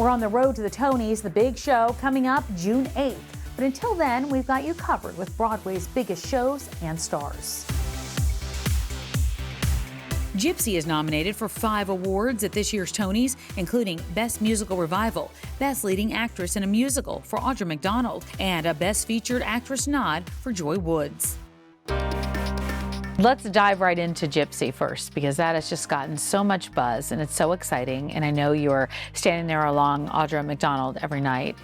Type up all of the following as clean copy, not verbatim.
We're on the road to the Tonys, the big show coming up June 8th. But until then, we've got you covered with Broadway's biggest shows and stars. Gypsy is nominated for 5 awards at this year's Tonys, including Best Musical Revival, Best Leading Actress in a Musical for Audra McDonald, and a Best Featured Actress nod for Joy Woods. Let's dive right into Gypsy first, because that has just gotten so much buzz and it's so exciting. And I know you're standing there along Audra McDonald every night.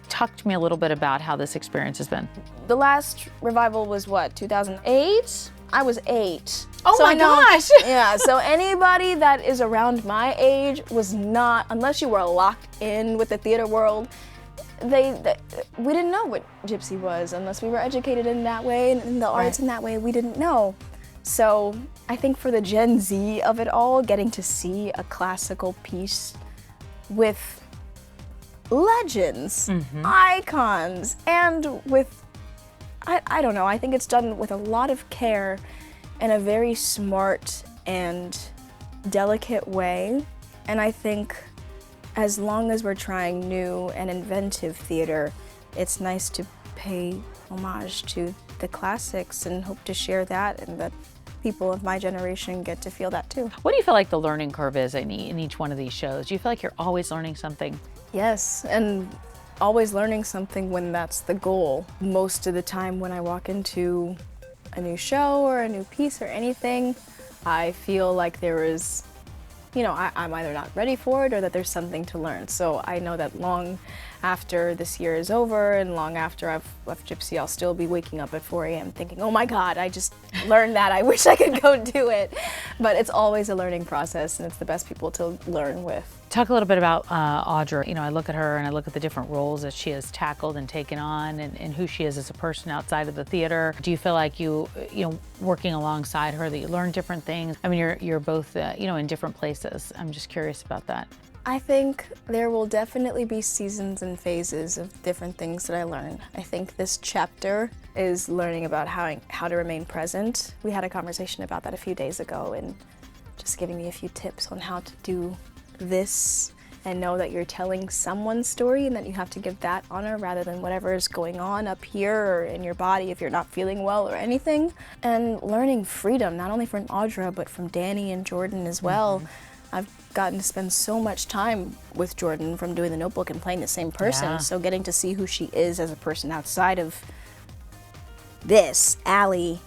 Talk to me a little bit about how this experience has been. The last revival was what, 2008? I was 8. Oh my gosh! Yeah, so anybody that is around my age was not, unless you were locked in with the theater world, we didn't know what Gypsy was unless we were educated in that way and in the arts in that way. We didn't know. So I think for the Gen Z of it all, getting to see a classical piece with legends, icons, and with, I don't know, I think it's done with a lot of care in a very smart and delicate way. And I think as long as we're trying new and inventive theater, it's nice to pay homage to the classics and hope to share that, and that people of my generation get to feel that too. What do you feel like the learning curve is in each one of these shows? Do you feel like you're always learning something? Yes, and always learning something when that's the goal. Most of the time when I walk into a new show or a new piece or anything, I feel like there is, I'm either not ready for it or that there's something to learn. So I know that long after this year is over and long after I've left Gypsy, I'll still be waking up at 4 a.m. thinking, oh my God, I just learned that. I wish I could go do it. But it's always a learning process, and it's the best people to learn with. Talk a little bit about Audra. I look at her and I look at the different roles that she has tackled and taken on, and who she is as a person outside of the theater. Do you feel like working alongside her, that you learn different things? I mean, you're both, in different places. I'm just curious about that. I think there will definitely be seasons and phases of different things that I learn. I think this chapter is learning about how to remain present. We had a conversation about that a few days ago, and just giving me a few tips on how to do this and know that you're telling someone's story and that you have to give that honor rather than whatever is going on up here or in your body if you're not feeling well or anything. And learning freedom, not only from Audra, but from Danny and Jordan as well. I've gotten to spend so much time with Jordan from doing The Notebook and playing the same person. Yeah. So getting to see who she is as a person outside of this, Allie,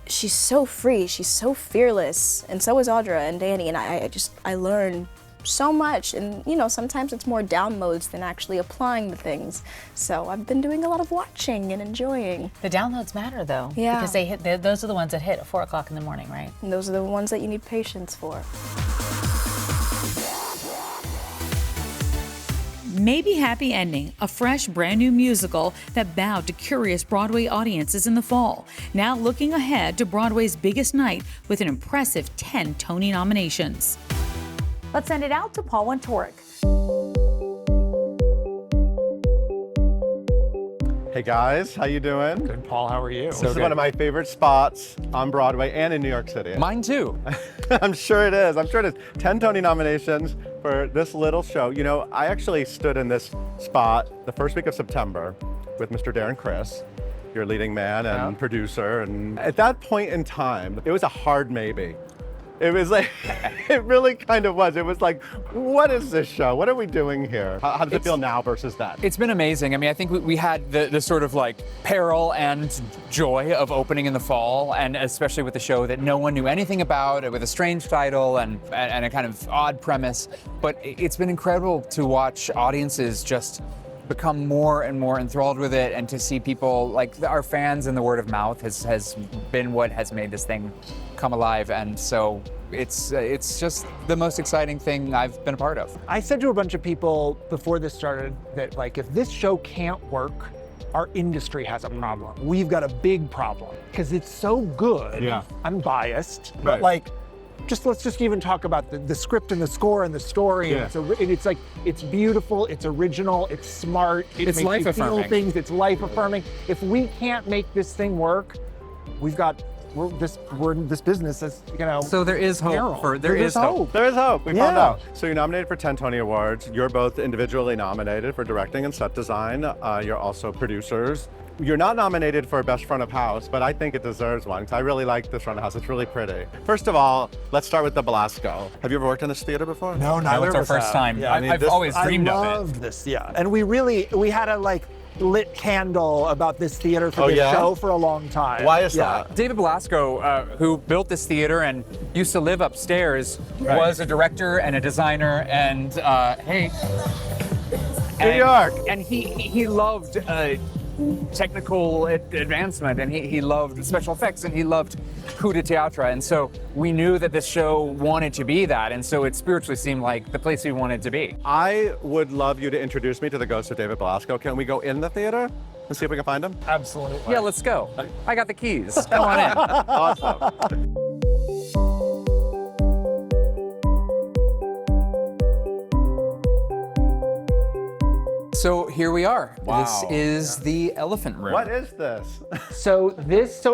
she's so free, she's so fearless, and so is Audra and Danny, and I learn so much, and sometimes it's more downloads than actually applying the things. So I've been doing a lot of watching and enjoying. The downloads matter though, Yeah. because those are the ones that hit at 4 o'clock in the morning, right? And those are the ones that you need patience for. Maybe Happy Ending, a fresh, brand new musical that bowed to curious Broadway audiences in the fall. Now looking ahead to Broadway's biggest night with an impressive 10 Tony nominations. Let's send it out to Paul Wontorek. Hey guys, how you doing? Good, Paul. How are you? This is one of my favorite spots on Broadway and in New York City. Mine too. I'm sure it is. I'm sure it is. 10 Tony nominations for this little show. I actually stood in this spot the first week of September with Mr. Darren Criss, your leading man and producer. And at that point in time, it was a hard maybe. It was like, it really kind of was. It was like, what is this show? What are we doing here? How does it feel now versus then? It's been amazing. I mean, I think we had the sort of like peril and joy of opening in the fall, and especially with a show that no one knew anything about, with a strange title and a kind of odd premise. But it's been incredible to watch audiences just become more and more enthralled with it, and to see people like our fans, and the word of mouth has been what has made this thing come alive. And so it's just the most exciting thing I've been a part of. I said to a bunch of people before this started that, like, if this show can't work, our industry has a problem. We've got a big problem because it's so good. Yeah. I'm biased, Right. but like, let's just even talk about the script and the score and the story. Yeah. And it's like, it's beautiful, it's original, it's smart, it It's makes you feel life-affirming. things, it's life affirming. If we can't make this thing work, we've got we're in this business as, you know. So there is hope for there is hope. There is hope. We found Yeah. out. So you're nominated for 10 Tony Awards. You're both individually nominated for directing and set design. You're also producers. You're not nominated for Best Front of House, but I think it deserves one because I really like this front of house. It's really pretty. First of all, let's start with the Belasco. Have you ever worked in this theater before? No, neither it's our of us first have. time. Yeah. I've always dreamed I of it. loved this, yeah. And we had a like lit candle about this theater for Oh, this yeah? show for a long time. Why is Yeah. that? David Belasco, who built this theater and used to live upstairs, was a director and a designer and New York. And he loved technical advancement, and he loved special effects, and he loved coup de théâtre. And so we knew that this show wanted to be that, and so it spiritually seemed like the place we wanted to be. I would love you to introduce me to the ghost of David Belasco. Can we go in the theater and see if we can find him? Absolutely. Yeah, let's go. I got the keys. Come on in. Awesome. So here we are. Wow. This is the elephant room. What is this? So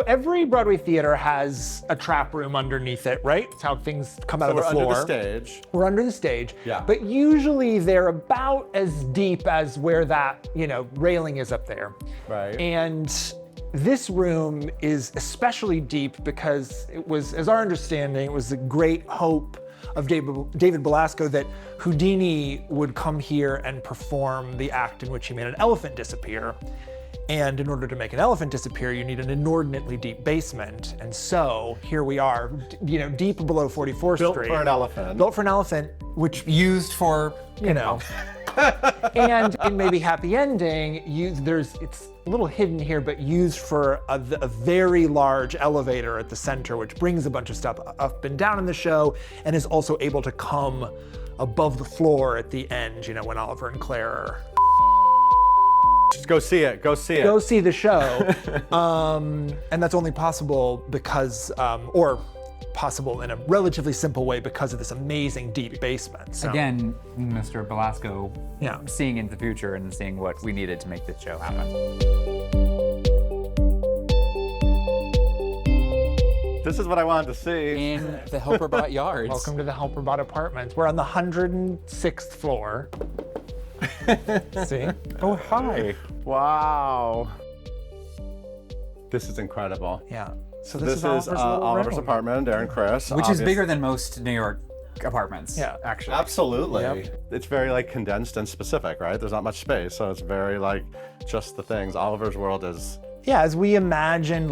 every Broadway theater has a trap room underneath it, right? It's how things come out So of the we're floor. under the stage. We're under the stage. Yeah. But usually they're about as deep as where that, railing is up there. Right. And this room is especially deep because it was, as our understanding, it was the great hope of David Belasco that Houdini would come here and perform the act in which he made an elephant disappear. And in order to make an elephant disappear, you need an inordinately deep basement. And so here we are, deep below 44th Built Street. for an elephant. Built for an elephant, which, Used for, and in maybe Happy Ending, it's a little hidden here, but used for a very large elevator at the center, which brings a bunch of stuff up and down in the show, and is also able to come above the floor at the end, when Oliver and Claire are. Just go see it. Go see it. Go see the show. And that's only possible because, or possible in a relatively simple way because of this amazing deep basement. So, again, Mr. Belasco Yeah. seeing into the future and seeing what we needed to make this show happen. This is what I wanted to see. In the Helperbot Yards. welcome to the Helperbot Apartments. We're on the 106th floor. See? Oh, hi. Wow. This is incredible. Yeah. So This is Oliver's little Oliver's room. apartment, Darren Chris. Which is obviously. bigger than most New York apartments. Yeah. Actually. Absolutely. Yep. It's very condensed and specific, right? There's not much space, so it's very just the things. Oliver's world is. Yeah, as we imagined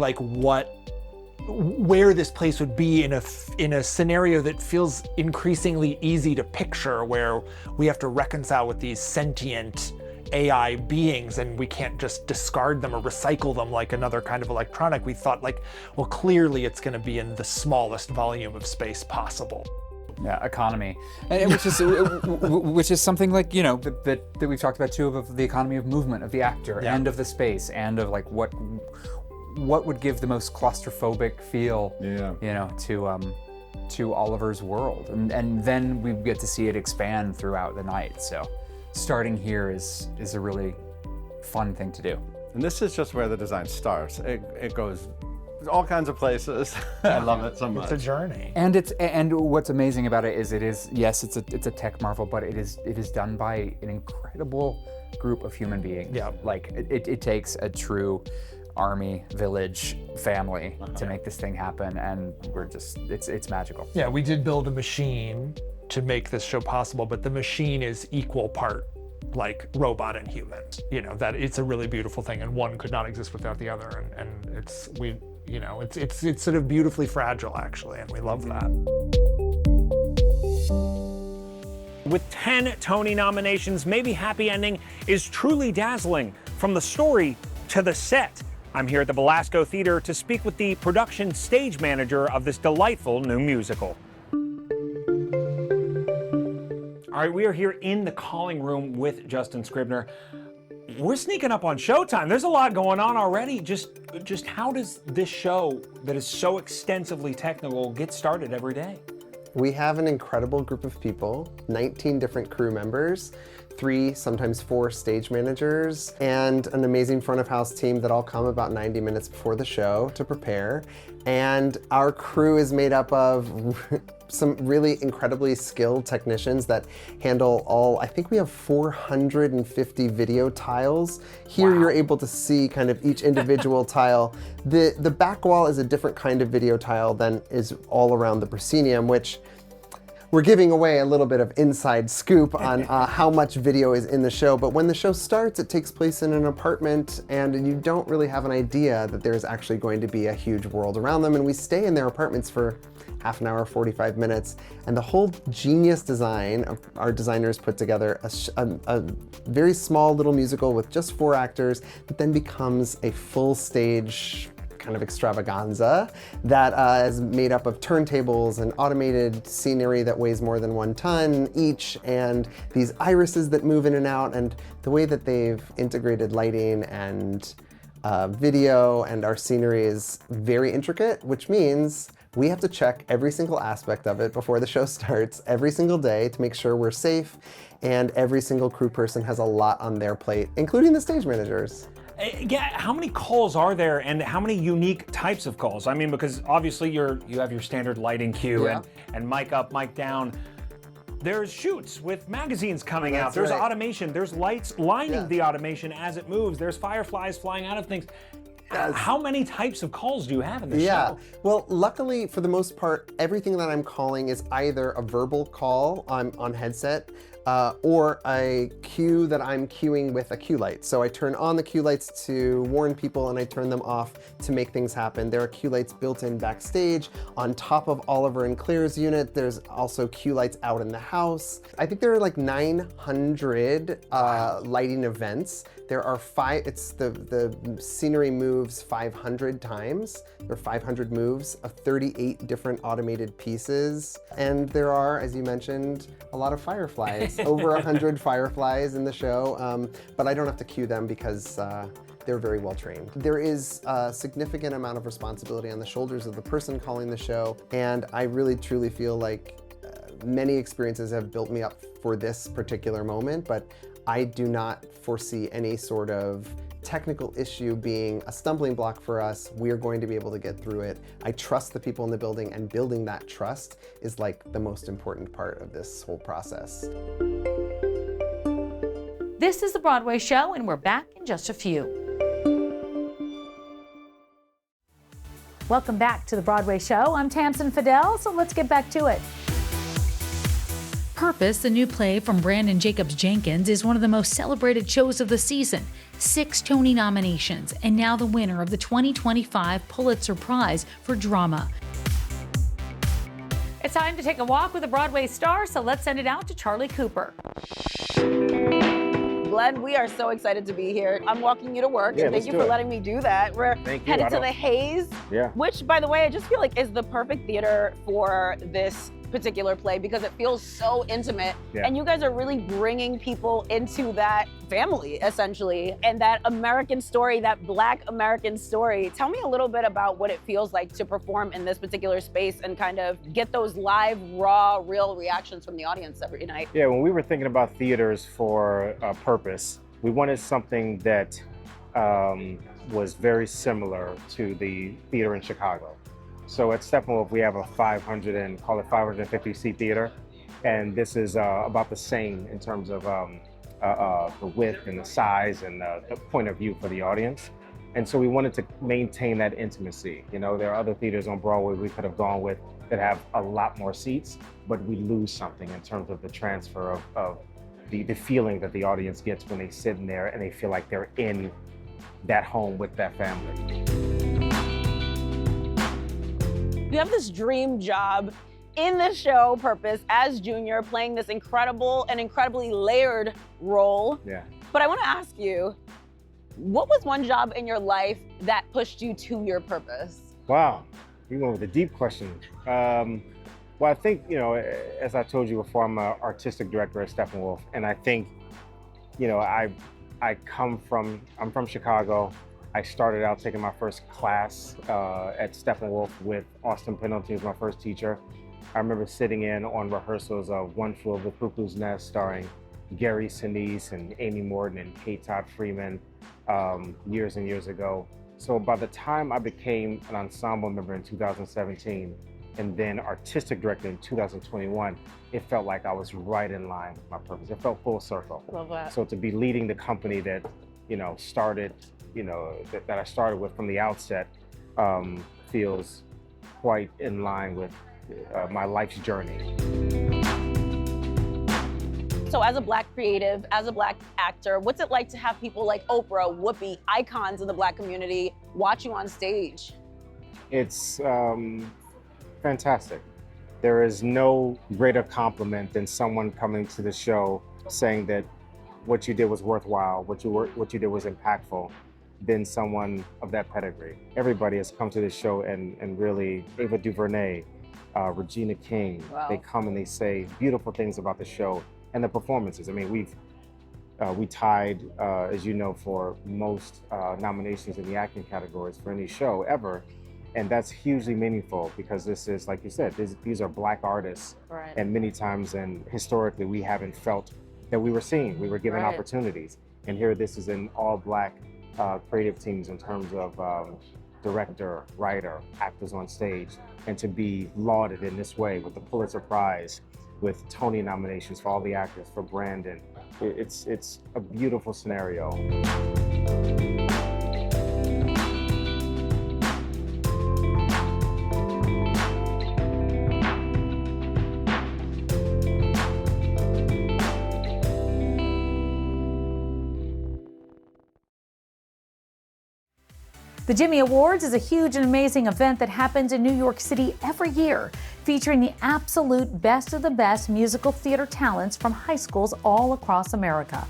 where this place would be in a scenario that feels increasingly easy to picture, where we have to reconcile with these sentient AI beings and we can't just discard them or recycle them like another kind of electronic. We thought well, clearly it's going to be in the smallest volume of space possible. Yeah, economy, and which is something that we've talked about too, of the economy of movement of the actor Yeah. and of the space and of what would give the most claustrophobic feel, to Oliver's world, and then we get to see it expand throughout the night. So, starting here is a really fun thing to do. And this is just where the design starts. It goes all kinds of places. I love it so much. It's a journey. And what's amazing about it is it's a tech marvel, but it is done by an incredible group of human beings. Yeah. It takes a true army, village, family to make this thing happen, and it's magical. Yeah, we did build a machine to make this show possible, but the machine is equal part robot and human. That it's a really beautiful thing, and one could not exist without the other, and it's sort of beautifully fragile actually, and we love that. With 10 Tony nominations, maybe Happy Ending is truly dazzling, from the story to the set. I'm here at the Belasco Theater to speak with the production stage manager of this delightful new musical. All right, we are here in the calling room with Justin Scribner. We're sneaking up on showtime. There's a lot going on already. Just how does this show that is so extensively technical get started every day? We have an incredible group of people, 19 different crew members, 3, sometimes 4 stage managers and an amazing front of house team that all come about 90 minutes before the show to prepare. And our crew is made up of some really incredibly skilled technicians that handle all, I think we have 450 video tiles. Here you're able to see kind of each individual tile. The back wall is a different kind of video tile than is all around the proscenium, which we're giving away a little bit of inside scoop on how much video is in the show, but when the show starts, it takes place in an apartment and you don't really have an idea that there's actually going to be a huge world around them, and we stay in their apartments for half an hour, 45 minutes, and the whole genius design of our designers put together a very small little musical with just 4 actors that then becomes a full stage kind of extravaganza that is made up of turntables and automated scenery that weighs more than 1 ton each, and these irises that move in and out, and the way that they've integrated lighting and video and our scenery is very intricate, which means we have to check every single aspect of it before the show starts every single day to make sure we're safe, and every single crew person has a lot on their plate, including the stage managers. Yeah, how many calls are there, and how many unique types of calls? I mean, because obviously you have your standard lighting cue and mic up, mic down. There's shoots with magazines coming out. There's automation. There's lights lining the automation as it moves. There's fireflies flying out of things. How many types of calls do you have in the show? Well, luckily for the most part, everything that I'm calling is either a verbal call on headset or a cue that I'm cueing with a cue light. So I turn on the cue lights to warn people and I turn them off to make things happen. There are cue lights built in backstage. On top of Oliver and Claire's unit, there's also cue lights out in the house. I think there are like 900 lighting events. There are 5, the scenery moves 500 times. There are 500 moves of 38 different automated pieces. And there are, as you mentioned, a lot of fireflies, over 100 fireflies in the show, but I don't have to cue them because they're very well trained. There is a significant amount of responsibility on the shoulders of the person calling the show, and I really truly feel like many experiences have built me up for this particular moment, but I do not foresee any sort of technical issue being a stumbling block for us. We are going to be able to get through it. I trust the people in the building, and building that trust is like the most important part of this whole process. This is The Broadway Show, and we're back in just a few. Welcome back to The Broadway Show. I'm Tamsin Fidel, so let's get back to it. Purpose, the new play from Brandon Jacobs Jenkins, is one of the most celebrated shows of the season. 6 Tony nominations, and now the winner of the 2025 Pulitzer Prize for Drama. It's time to take a walk with a Broadway star, so let's send it out to Charlie Cooper. Glenn, we are so excited to be here. I'm walking you to work, and thank you for letting me do that. We're headed to the Haze, which, by the way, I just feel like is the perfect theater for this particular play because it feels so intimate, and you guys are really bringing people into that family, essentially, and that American story, that Black American story. Tell me a little bit about what it feels like to perform in this particular space and kind of get those live, raw, real reactions from the audience every night. Yeah, when we were thinking about theaters for Purpose, we wanted something that was very similar to the theater in Chicago. So at Steppenwolf, we have a 550 seat theater, and this is about the same in terms of the width and the size and the point of view for the audience. And so we wanted to maintain that intimacy. You know, there are other theaters on Broadway we could have gone with that have a lot more seats, but we lose something in terms of the transfer of the feeling that the audience gets when they sit in there and they feel like they're in that home with that family. You have this dream job in the show Purpose as Junior, playing this incredible and incredibly layered role. Yeah. But I want to ask you, what was one job in your life that pushed you to your purpose? Wow, you went with a deep question. Well, I think, you know, as I told you before, I'm an artistic director at Steppenwolf, and I think, you know, I'm from Chicago. I started out taking my first class at Steppenwolf with Austin Pendleton, who was my first teacher. I remember sitting in on rehearsals of One Flew Over the Cuckoo's Nest, starring Gary Sinise and Amy Morton and Kate Todd Freeman years and years ago. So by the time I became an ensemble member in 2017 and then artistic director in 2021, it felt like I was right in line with my purpose. It felt full circle. Love that. So to be leading the company that, started, that I started with from the outset, feels quite in line with my life's journey. So as a Black creative, as a Black actor, what's it like to have people like Oprah, Whoopi, icons in the Black community watch you on stage? It's fantastic. There is no greater compliment than someone coming to the show saying that what you did was worthwhile, what you did was impactful, than someone of that pedigree. Everybody has come to the show and really, Ava DuVernay, Regina King, Wow. They come and they say beautiful things about the show and the performances. I mean, we tied, as you know, for most nominations in the acting categories for any show ever. And that's hugely meaningful because this is, like you said, these are Black artists. Right. And many times, and historically, we haven't felt that we were seen, we were given Right. opportunities. And here this is an all Black creative teams in terms of director, writer, actors on stage. And to be lauded in this way with the Pulitzer Prize, with Tony nominations for all the actors, for Brandon, it's a beautiful scenario. The Jimmy Awards is a huge and amazing event that happens in New York City every year, featuring the absolute best of the best musical theater talents from high schools all across America.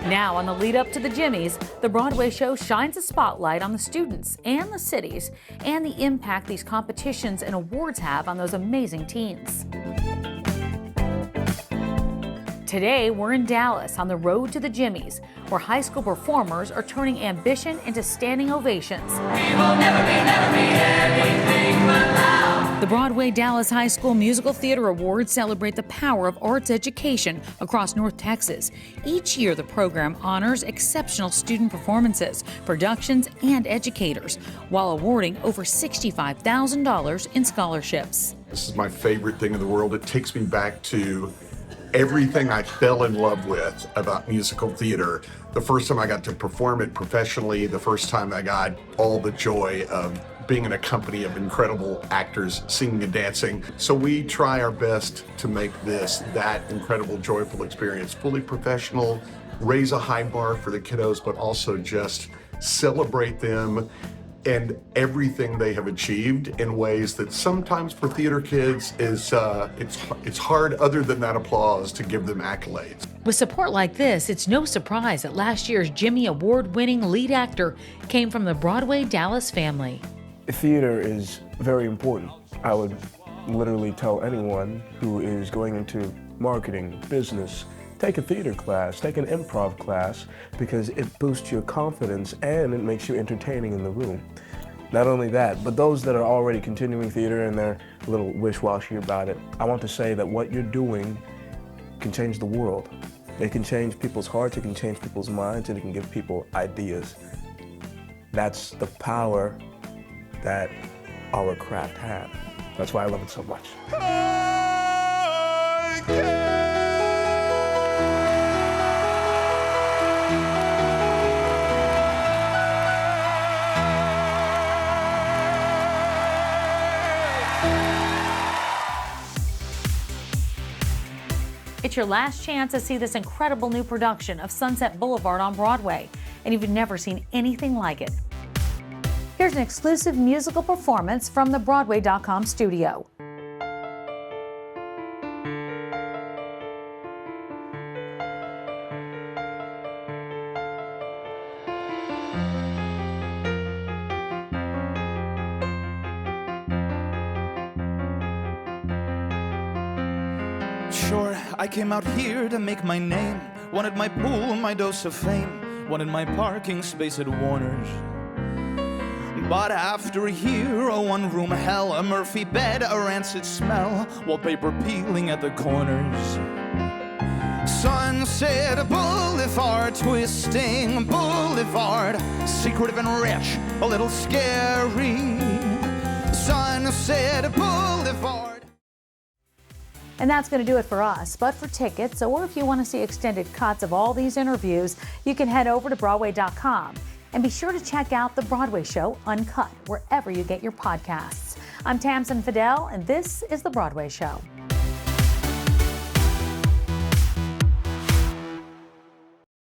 Now, on the lead up to the Jimmys, the Broadway show shines a spotlight on the students and the cities and the impact these competitions and awards have on those amazing teens. Today, we're in Dallas on the road to the Jimmys, where high school performers are turning ambition into standing ovations. The Broadway Dallas High School Musical Theater Awards celebrate the power of arts education across North Texas. Each year, the program honors exceptional student performances, productions, and educators, while awarding over $65,000 in scholarships. This is my favorite thing in the world. It takes me back to everything I fell in love with about musical theater. The first time I got to perform it professionally, the first time I got all the joy of being in a company of incredible actors singing and dancing. So we try our best to make this that incredible, joyful experience, fully professional, raise a high bar for the kiddos, but also just celebrate them and everything they have achieved in ways that sometimes for theater kids is it's hard, other than that applause, to give them accolades. With support like this, it's no surprise that last year's Jimmy Award-winning lead actor came from the Broadway Dallas family. Theater is very important. I would literally tell anyone who is going into marketing, business, take a theater class, take an improv class, because it boosts your confidence and it makes you entertaining in the room. Not only that, but those that are already continuing theater and they're a little wish-washy about it, I want to say that what you're doing can change the world. It can change people's hearts, it can change people's minds, and it can give people ideas. That's the power that our craft has. That's why I love it so much. It's your last chance to see this incredible new production of Sunset Boulevard on Broadway, and you've never seen anything like it. Here's an exclusive musical performance from the Broadway.com studio. Sure, I came out here to make my name. Wanted my pool, my dose of fame. Wanted my parking space at Warner's. But after a year, a one-room hell, a Murphy bed, a rancid smell, wallpaper peeling at the corners. Sunset Boulevard, twisting boulevard, secretive and rich, a little scary. Sunset Boulevard. And that's going to do it for us. But for tickets, or if you want to see extended cuts of all these interviews, you can head over to Broadway.com. And be sure to check out The Broadway Show Uncut, wherever you get your podcasts. I'm Tamsen Fidel, and this is The Broadway Show.